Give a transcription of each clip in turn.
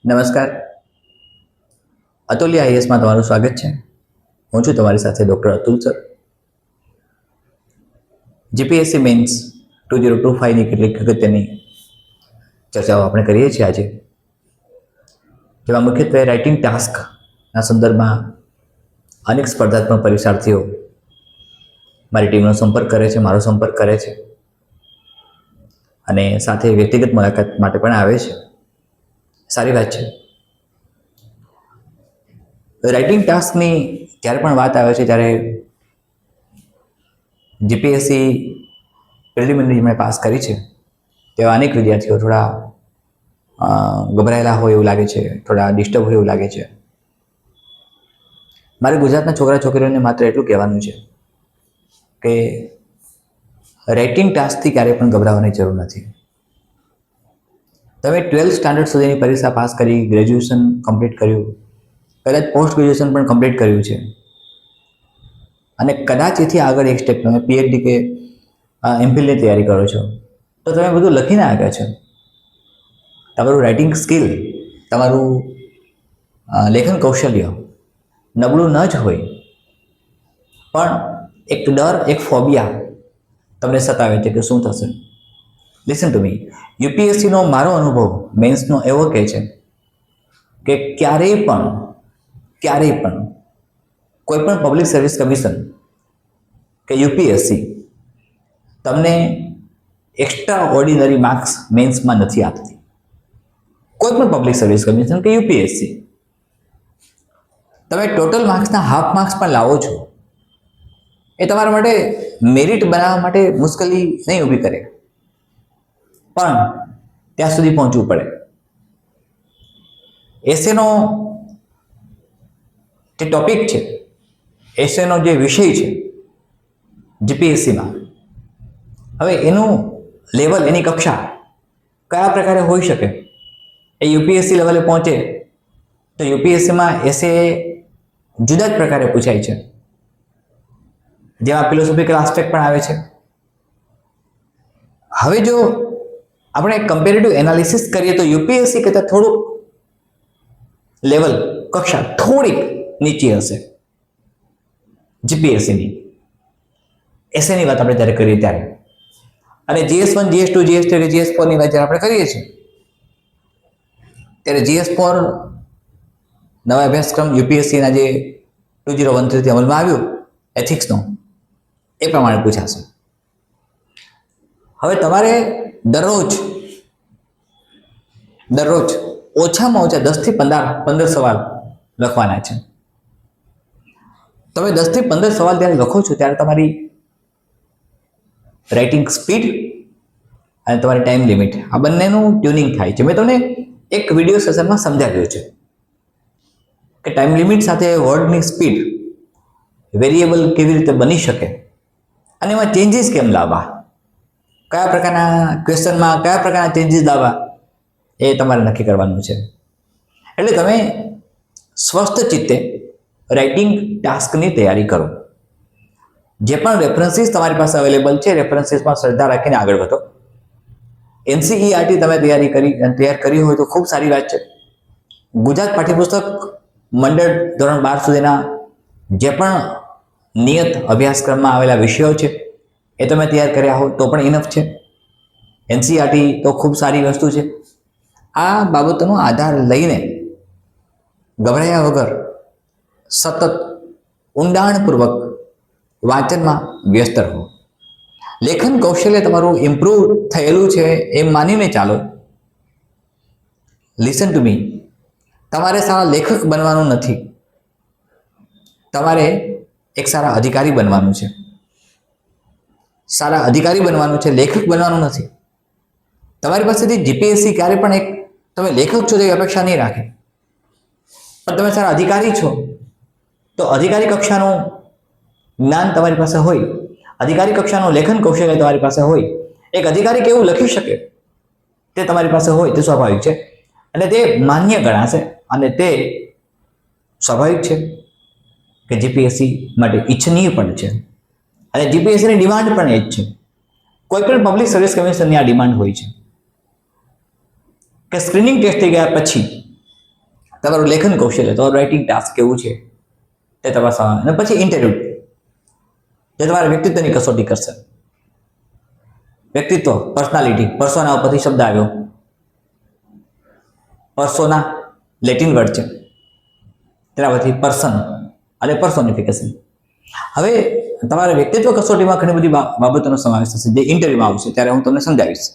નમસ્કાર, અતુલ્ય આઈએસમાં તમારું સ્વાગત છે. હું છું તમારી સાથે doctor Atul sir. GPSC mains 2025ની કેટલીક અગત્યની ચર્ચાઓ આપણે કરીએ છીએ આજે, જેમાં મુખ્યત્વે રાઇટિંગ ટાસ્કના સંદર્ભમાં અનેક સ્પર્ધાત્મક પરીક્ષાર્થીઓ મારી ટીમનો સંપર્ક કરે છે, મારો સંપર્ક કરે છે અને સાથે વ્યક્તિગત મુલાકાત માટે પણ આવે છે. સારી વાત છે. રાઇટિંગ ટાસ્કની જ્યારે પણ વાત આવે છે ત્યારે જીપીએસસી પ્રિલિમિનરી મેં પાસ કરી છે તેવા અનેક વિદ્યાર્થીઓ થોડા ગભરાયેલા હોય એવું લાગે છે, થોડા ડિસ્ટર્બ હોય એવું લાગે છે. મારે ગુજરાતના છોકરા છોકરીઓને માત્ર એટલું કહેવાનું છે કે રાઇટિંગ ટાસ્કથી ક્યારેય પણ ગભરાવાની જરૂર નથી. તમે 12th સ્ટાન્ડર્ડ સુધીની પરીક્ષા પાસ કરી, ગ્રેજ્યુએશન કમ્પ્લીટ કર્યું, કદાચ પોસ્ટ ગ્રેજ્યુએશન પણ કમ્પ્લીટ કર્યું છે અને કદાચ એથી આગળ એક સ્ટેપ તમે પીએચડી કે એમફિલની તૈયારી કરો છો, તો તમે બધું લખીને આવ્યા છો. તમારું રાઇટિંગ સ્કિલ, તમારું લેખન કૌશલ્ય નબળું ન જ હોય, પણ એક ડર, એક ફોબિયા તમને સતાવે છે કે શું થશે. Listen to me. યુપીએસસીનો મારો અનુભવ મેન્સનો એવો કહે છે કે ક્યારેય પણ કોઈ પણ પબ્લિક સર્વિસ કમિશન કે યુપીએસસી તમને એક્સ્ટ્રા ઓર્ડિનરી માર્ક્સ મેન્સમાં નથી આપતી. કોઈ પણ પબ્લિક સર્વિસ કમિશન કે યુપીએસસી તમે ટોટલ માર્ક્સના હાફ માર્ક્સ પણ લાવો છો, એ તમારા માટે મેરિટ બનાવવા માટે મુશ્કેલી નહીં ઊભી કરે, પણ ત્યાં સુધી પહોંચવું પડે. એસેનો જે ટોપિક છે, એસેનો જે વિષય છે જીપીએસસીમાં, હવે એનું લેવલ, એની કક્ષા કયા પ્રકારે હોઈ શકે, એ યુપીએસસી લેવલે પહોંચે તો યુપીએસસીમાં એસે જુદા જ પ્રકારે પૂછાય છે, જેમાં ફિલોસોફિકલ આસ્પેક્ટ પણ આવે છે. હવે જો આપણે કમ્પેરેટિવ એનાલિસિસ કરીએ તો યુપીએસસી કરતાં થોડુંક લેવલ, કક્ષા થોડીક નીચી હશે જીપીએસસીની. એસએની વાત આપણે જ્યારે કરીએ ત્યારે, અને GS1, GS2, GS3 કે GS4ની વાત જ્યારે આપણે કરીએ છીએ ત્યારે GS4 નવા અભ્યાસક્રમ યુપીએસસીના જે 2013થી અમલમાં આવ્યું એથિક્સનો, એ પ્રમાણે પૂછાશે. હવે તમારે દરરોજ ઓછામાં ઓછા 10થી 15 સવાલ લખવાના છે. તમે 10થી 15 સવાલ ત્યારે લખો છો ત્યારે તમારી રાઇટિંગ સ્પીડ અને તમારી ટાઈમ લિમિટ, આ બંનેનું ટ્યુનિંગ થાય છે. મેં તમને એક વિડીયો સેશનમાં સમજાવ્યું છે કે ટાઈમ લિમિટ સાથે વર્ડની સ્પીડ વેરિયેબલ કેવી રીતે બની શકે અને એમાં ચેન્જીસ કેમ લાવવા, કયા પ્રકારના ક્વેશ્ચનમાં કયા પ્રકારના ચેન્જીસ લાવવા, એ તમારે નક્કી કરવાનું છે. એટલે તમે સ્વસ્થ ચિત્તે રાઇટિંગ ટાસ્કની તૈયારી કરો. જે પણ રેફરન્સીસ તમારી પાસે અવેલેબલ છે, રેફરન્સીસમાં શ્રદ્ધા રાખીને આગળ વધો. એનસીઈઆરટી તમે તૈયાર કરી હોય તો ખૂબ સારી વાત છે. ગુજરાત પાઠ્યપુસ્તક મંડળ ધોરણ 12 સુધીના જે પણ નિયત અભ્યાસક્રમમાં આવેલા વિષયો છે એ તમે તૈયાર કર્યા હો તો પણ ઇનફ છે. એનસીઈઆરટી તો ખૂબ સારી વસ્તુ છે. આ બાબતોનો આધાર લઈને ગભરાયા વગર સતત ઊંડાણપૂર્વક વાંચનમાં વ્યસ્ત રહો. લેખન કૌશલ્ય તમારું ઇમ્પ્રૂવ થયેલું છે એમ માનીને ચાલો. Listen to me. તમારે સારા લેખક બનવાનું નથી, તમારે એક સારા અધિકારી બનવાનું છે. સારા અધિકારી બનવાનું છે, લેખક બનવાનું નથી. તમારી પાસેથી જીપીએસસી ક્યારે પણ એક તમે લેખક છો તેવી અપેક્ષા નહીં રાખે, પણ તમે સારા અધિકારી છો તો અધિકારી કક્ષાનું જ્ઞાન તમારી પાસે હોય, અધિકારી કક્ષાનું લેખન કૌશલ્ય તમારી પાસે હોય, એક અધિકારી કેવું લખી શકે તે તમારી પાસે હોય તે સ્વાભાવિક છે અને તે માન્ય ગણાશે અને તે સ્વાભાવિક છે કે જીપીએસસી માટે ઈચ્છનીય પણ છે અને જીપીએસસીની ડિમાન્ડ પણ એ જ છે. કોઈ પણ પબ્લિક સર્વિસ કમિશનની આ ડિમાન્ડ હોય છે કે સ્ક્રીનિંગ ટેસ્ટ થઈ ગયા પછી તમારું લેખન કૌશલ્ય, તમારું રાઇટિંગ ટાસ્ક કેવું છે તે તપાસવાનું. અને પછી ઇન્ટરવ્યુ, જે તમારા વ્યક્તિત્વની કસોટી કરશે. વ્યક્તિત્વ, પર્સનાલિટી, પર્સોના ઉપરથી શબ્દ આવ્યો. પર્સોના લેટિન વર્ડ છે, તેના પછી પર્સન અને પર્સોનિફિકેશન. હવે તમારા વ્યક્તિત્વ કસોટીમાં ઘણી બધી બાબતોનો સમાવેશ થશે, જે ઇન્ટરવ્યુમાં આવશે ત્યારે હું તમને સમજાવીશ.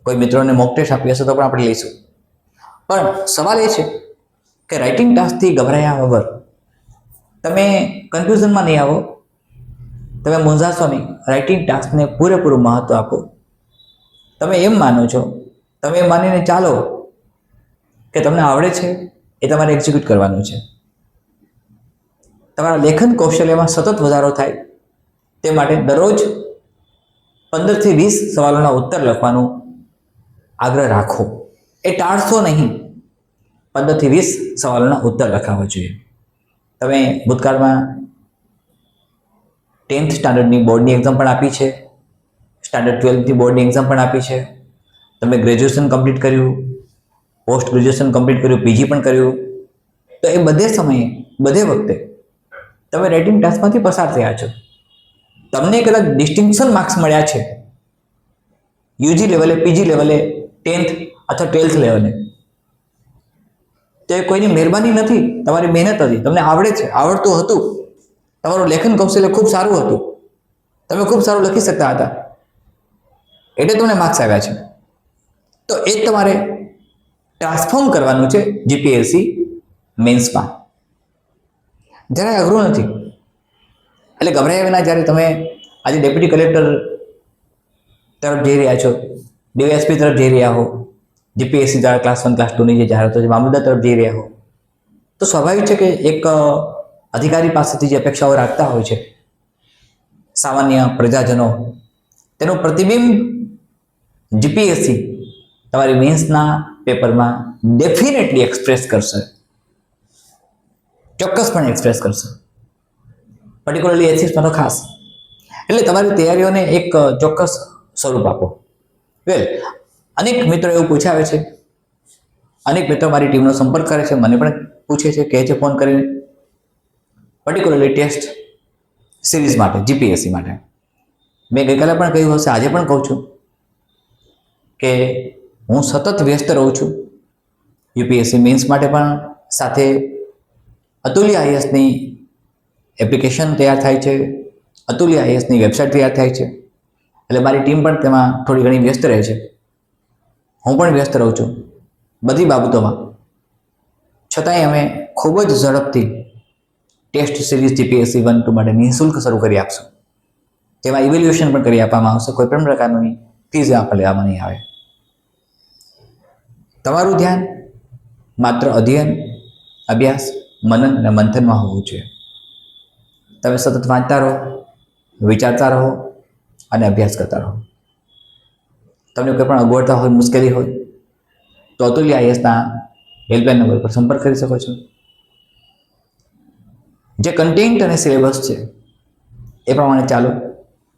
કોઈ મિત્રોને મોક ટેસ્ટ આપી હશે તો પણ આપણે લઈશું. પણ સવાલ એ છે કે રાઇટિંગ ટાસ્કથી ગભરાયા વગર તમે કન્ફ્યુઝનમાં નહીં આવો, તમે મૂંઝાશો નહીં. રાઇટિંગ ટાસ્કને પૂરેપૂરું મહત્વ આપો. તમે એમ માનો છો, તમે એમ માનીને ચાલો કે તમને આવડે છે, એ તમારે એક્ઝિક્યુટ કરવાનું છે. તમારા લેખન કૌશલ્યમાં સતત વધારો થાય તે માટે દરરોજ 15 થી 20 સવાલોના ઉત્તર લખવાનું આગ્રહ રાખો. એ ટાળશો નહીં. 15 થી 20 સવાલોના ઉત્તર લખાવવા જોઈએ. તમે ભૂતકાળમાં 10th સ્ટાન્ડર્ડની બોર્ડની એક્ઝામ પણ આપી છે, સ્ટાન્ડર્ડ 12થની બોર્ડની એક્ઝામ પણ આપી છે, તમે ગ્રેજ્યુએશન કમ્પ્લીટ કર્યું, પોસ્ટ ગ્રેજ્યુએશન કમ્પ્લીટ કર્યું, પીજી પણ કર્યું. તો એ બધે સમયે, બધે વખતે તમે રાઇટિંગ ટાસ્કમાંથી પસાર થયા છો. તમને કદાચ ડિસ્ટિંક્શન માર્ક્સ મળ્યા છે યુજી લેવલે, પીજી લેવલે, 10th અથવા 12th લેવલે, તો એ કોઈની મહેરબાની નથી, તમારી મહેનત હતી. તમને આવડે છે, આવડતું હતું, તમારું લેખન કૌશલ્ય ખૂબ સારું હતું, તમે ખૂબ સારું લખી શકતા હતા, એટલે તમને માર્ક્સ આવ્યા છે. તો એ જ તમારે ટ્રાન્સફોર્મ કરવાનું છે જીપીએસસી મેન્સમાં. જરાય અઘરું નથી. એટલે ગભરાયા વિના જ્યારે તમે આજે ડેપ્યુટી કલેક્ટર તરફ જઈ રહ્યા છો, ડીવાયએસપી તરફ જઈ રહ્યા હો, જીપીએસસી દ્વારા ક્લાસ 1 ક્લાસ 2ની જે જાહેરાતો છે, મામલતદાર તરફ જઈ રહ્યા હો, તો સ્વાભાવિક છે કે એક અધિકારી પાસેથી જે અપેક્ષાઓ રાખતા હોય છે સામાન્ય પ્રજાજનો, તેનું પ્રતિબિંબ જીપીએસસી તમારી મેન્સના પેપરમાં ડેફિનેટલી એક્સપ્રેસ કરશે, ચોક્કસપણે એક્સપ્રેસ કરશે. પર્ટિક્યુલરલી એથિક્સમાં તો ખાસ. એટલે તમારી તૈયારીઓને એક ચોક્કસ સ્વરૂપ આપો. વેલ, અનેક મિત્રો એવું પૂછાવે છે, અનેક મિત્રો મારી ટીમનો સંપર્ક કરે છે, મને પણ પૂછે છે, કહે છે ફોન કરીને, પર્ટિક્યુલરલી ટેસ્ટ સિરીઝ માટે, જીપીએસસી માટે. મેં ગઈકાલે પણ કહ્યું હશે, આજે પણ કહું છું કે હું સતત વ્યસ્ત રહું છું. યુપીએસસી મેન્સ માટે પણ સાથે અતુલ્ય આઈએસની એપ્લિકેશન તૈયાર થાય છે, અતુલ્ય આઈએસની વેબસાઇટ તૈયાર થાય છે. એટલે મારી ટીમ પણ તેમાં થોડી ઘણી વ્યસ્ત રહે છે, હું પણ વ્યસ્ત રહું છું બધી બાબતોમાં. છતાંય અમે ખૂબ જ ઝડપથી ટેસ્ટ સિરીઝ જીપીએસસી 1-2 માટે નિઃશુલ્ક શરૂ કરી આપશું. તેમાં ઇવેલ્યુએશન પણ કરી આપવામાં આવશે, કોઈ પણ પ્રકારની ફીઝ આપણે લેવામાં નહીં આવે. તમારું ધ્યાન માત્ર અધ્યયન, અભ્યાસ, મનન અને મંથનમાં હોવું જોઈએ. તમે સતત વાંચતા રહો, વિચારતા રહો અને અભ્યાસ કરતા રહો. તમને કોઈ પણ અગવડતા હોય, મુશ્કેલી હોય તો અતુલ્ય આઈએસના હેલ્પલાઇન નંબર પર સંપર્ક કરી શકો છો. જે કન્ટેન્ટ અને સિલેબસ છે એ પ્રમાણે ચાલો.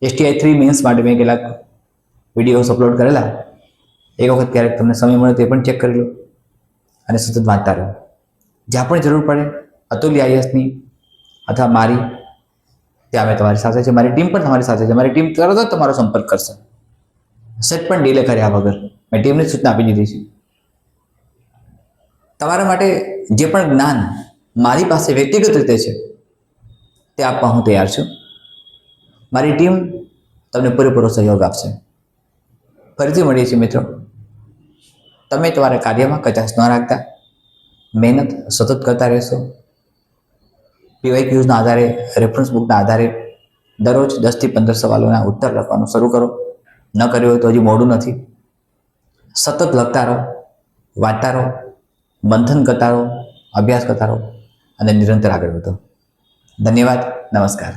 STI 3 મેન્સ માટે મેં કેટલાક વિડીયોઝ અપલોડ કરેલા, એક વખત ક્યારેક તમને સમય મળે તો એ પણ ચેક કરી લો અને સતત વાંચતા રહો. જ્યાં પણ જરૂર પડે અતુલ્ય આઈએસની અથવા મારી, ત્યાં અમે તમારી સાથે છે, મારી ટીમ પણ તમારી સાથે છે. મારી ટીમ તરત જ તમારો સંપર્ક કરશે, સેટ પણ ડીલે કર્યા વગર. મેં ટીમને સૂચના આપી દીધી છે. તમારા માટે જે પણ જ્ઞાન મારી પાસે વ્યક્તિગત રીતે છે તે આપવા હું તૈયાર છું. મારી ટીમ તમને પૂરેપૂરો સહયોગ આપશે. ફરીથી મળીએ છીએ મિત્રો. તમે તમારા કાર્યમાં કચાશ ન રાખતા, મહેનત સતત કરતા રહેશો. PYQના આધારે, રેફરન્સ બુકના આધારે દરરોજ 10 થી 15 સવાલોના ઉત્તર લખવાનું શરૂ કરો. ન કર્યું હોય તો હજી મોડું નથી. સતત લખતા રહો, વાંચતા રહો, મંથન કરતા રહો, અભ્યાસ કરતા રહો અને નિરંતર આગળ વધો. ધન્યવાદ. નમસ્કાર.